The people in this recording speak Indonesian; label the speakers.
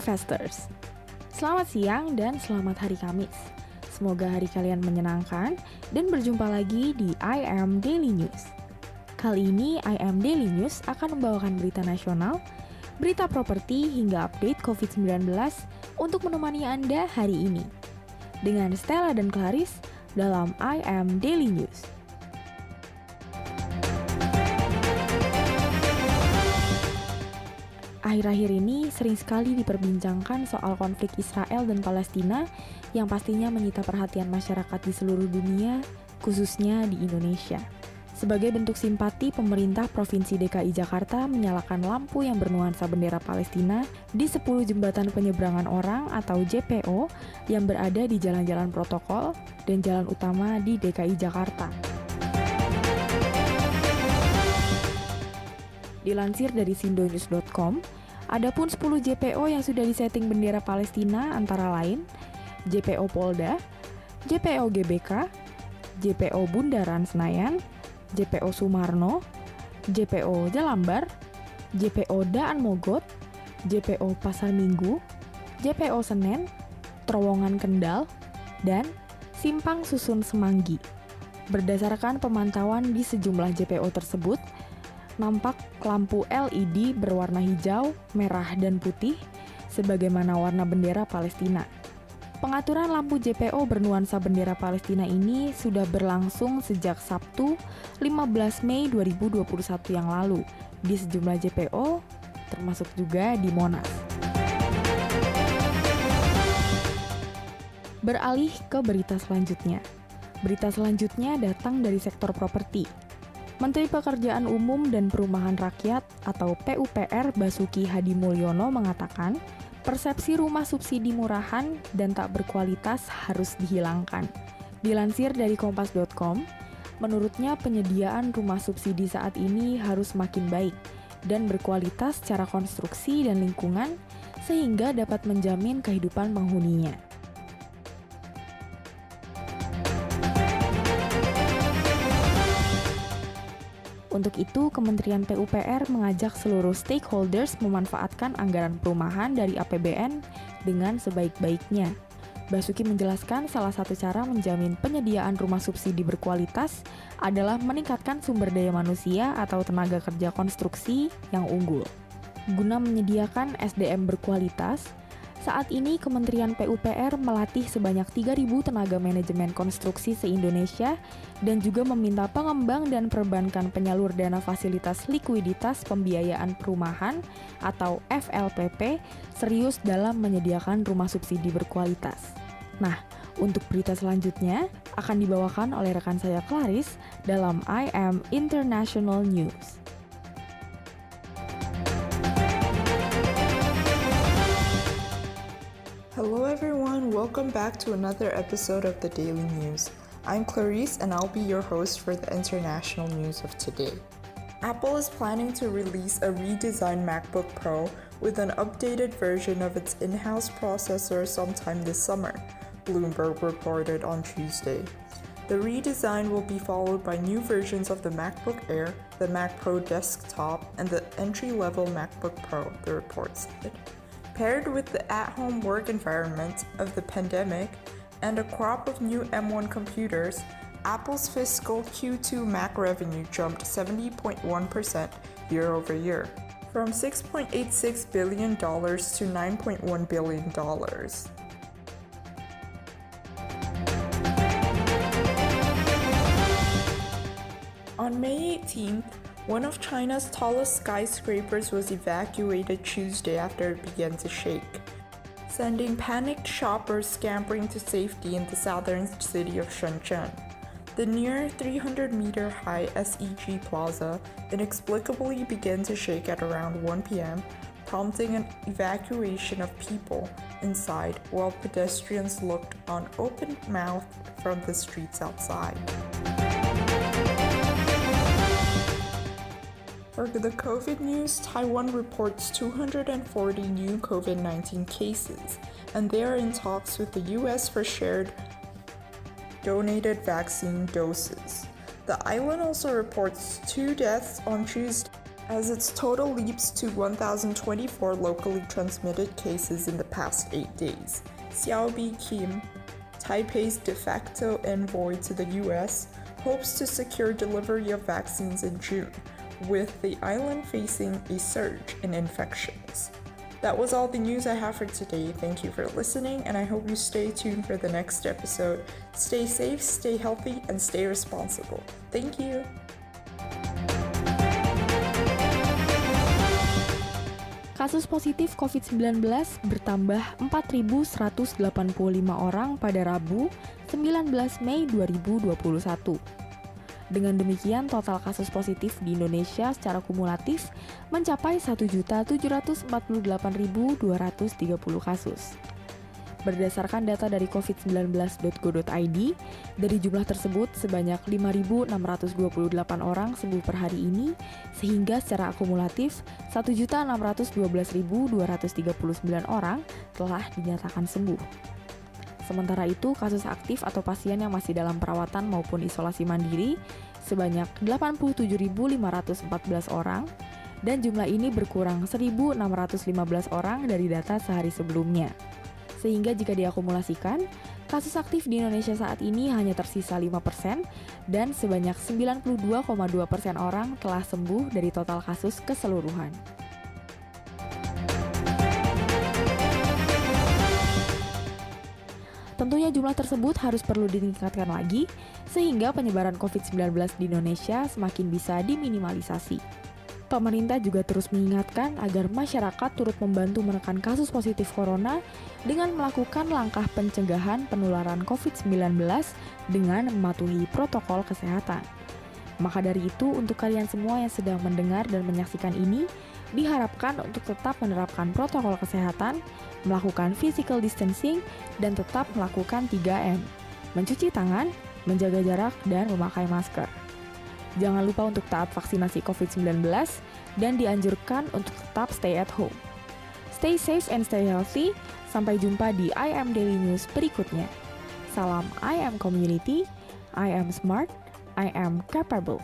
Speaker 1: Festers. Selamat siang dan selamat hari Kamis. Semoga hari kalian menyenangkan dan berjumpa lagi di I Am Daily News. Kali ini I Am Daily News akan membawakan berita nasional, berita properti hingga update COVID-19 untuk menemani Anda hari ini. Dengan Stella dan Clarice dalam I Am Daily News. Akhir-akhir ini sering sekali diperbincangkan soal konflik Israel dan Palestina yang pastinya menyita perhatian masyarakat di seluruh dunia, khususnya di Indonesia. Sebagai bentuk simpati, pemerintah Provinsi DKI Jakarta menyalakan lampu yang bernuansa bendera Palestina di 10 jembatan penyeberangan orang atau JPO yang berada di jalan-jalan protokol dan jalan utama di DKI Jakarta. Dilansir dari sindonews.com, adapun 10 JPO yang sudah disetting bendera Palestina antara lain JPO Polda, JPO GBK, JPO Bundaran Senayan, JPO Sumarno, JPO Jelambar, JPO Daan Mogot, JPO Pasar Minggu, JPO Senen, Terowongan Kendal, dan Simpang Susun Semanggi. Berdasarkan pemantauan di sejumlah JPO tersebut, nampak lampu LED berwarna hijau, merah, dan putih sebagaimana warna bendera Palestina. Pengaturan lampu JPO bernuansa bendera Palestina ini sudah berlangsung sejak Sabtu 15 Mei 2021 yang lalu di sejumlah JPO, termasuk juga di Monas. Beralih ke berita selanjutnya. Berita selanjutnya datang dari sektor properti. Menteri Pekerjaan Umum dan Perumahan Rakyat atau PUPR Basuki Hadimulyono mengatakan, persepsi rumah subsidi murahan dan tak berkualitas harus dihilangkan. Dilansir dari kompas.com, menurutnya penyediaan rumah subsidi saat ini harus makin baik dan berkualitas secara konstruksi dan lingkungan sehingga dapat menjamin kehidupan penghuninya. Untuk itu, Kementerian PUPR mengajak seluruh stakeholders memanfaatkan anggaran perumahan dari APBN dengan sebaik-baiknya. Basuki menjelaskan salah satu cara menjamin penyediaan rumah subsidi berkualitas adalah meningkatkan sumber daya manusia atau tenaga kerja konstruksi yang unggul. Guna menyediakan SDM berkualitas, saat ini Kementerian PUPR melatih sebanyak 3.000 tenaga manajemen konstruksi se-Indonesia dan juga meminta pengembang dan perbankan penyalur dana fasilitas likuiditas pembiayaan perumahan atau FLPP serius dalam menyediakan rumah subsidi berkualitas. Nah, untuk berita selanjutnya akan dibawakan oleh rekan saya Clarice dalam I Am International News.
Speaker 2: Hello everyone, welcome back to another episode of the Daily News. I'm Clarice and I'll be your host for the international news of today. Apple is planning to release a redesigned MacBook Pro with an updated version of its in-house processor sometime this summer, Bloomberg reported on Tuesday. The redesign will be followed by new versions of the MacBook Air, the Mac Pro Desktop, and the entry-level MacBook Pro, the report said. Paired with the at-home work environment of the pandemic and a crop of new M1 computers, Apple's fiscal Q2 Mac revenue jumped 70.1% year-over-year, from $6.86 billion to $9.1 billion. On May 18th, one of China's tallest skyscrapers was evacuated Tuesday after it began to shake, sending panicked shoppers scampering to safety in the southern city of Shenzhen. The near 300-meter-high SEG Plaza inexplicably began to shake at around 1 p.m., prompting an evacuation of people inside while pedestrians looked on open-mouthed from the streets outside. For the COVID news, Taiwan reports 240 new COVID-19 cases, and they are in talks with the US for shared donated vaccine doses. The island also reports 2 deaths on Tuesday as its total leaps to 1,024 locally transmitted cases in the past 8 days. Xiaobi Kim, Taipei's de facto envoy to the US, hopes to secure delivery of vaccines in June, with the island facing a surge in infections. That was all the news I have for today. Thank you for listening, and I hope you stay tuned for the next episode. Stay safe, stay healthy, and stay responsible. Thank you.
Speaker 1: Kasus positif COVID-19 bertambah 4.185 orang pada Rabu, 19 Mei 2021. Dengan demikian, total kasus positif di Indonesia secara kumulatif mencapai 1.748.230 kasus. Berdasarkan data dari covid19.go.id, dari jumlah tersebut sebanyak 5.628 orang sembuh per hari ini, sehingga secara akumulatif 1.612.239 orang telah dinyatakan sembuh. Sementara itu, kasus aktif atau pasien yang masih dalam perawatan maupun isolasi mandiri sebanyak 87.514 orang, dan jumlah ini berkurang 1.615 orang dari data sehari sebelumnya. Sehingga jika diakumulasikan, kasus aktif di Indonesia saat ini hanya tersisa 5% dan sebanyak 92,2% orang telah sembuh dari total kasus keseluruhan. Tentunya jumlah tersebut harus perlu ditingkatkan lagi sehingga penyebaran COVID-19 di Indonesia semakin bisa diminimalisasi. Pemerintah juga terus mengingatkan agar masyarakat turut membantu menekan kasus positif corona dengan melakukan langkah pencegahan penularan COVID-19 dengan mematuhi protokol kesehatan. Maka dari itu, untuk kalian semua yang sedang mendengar dan menyaksikan ini, diharapkan untuk tetap menerapkan protokol kesehatan, melakukan physical distancing, dan tetap melakukan 3M, mencuci tangan, menjaga jarak, dan memakai masker. Jangan lupa untuk taat vaksinasi COVID-19 dan dianjurkan untuk tetap stay at home. Stay safe and stay healthy. Sampai jumpa di IM Daily News berikutnya. Salam IM Community, I am smart, I am capable.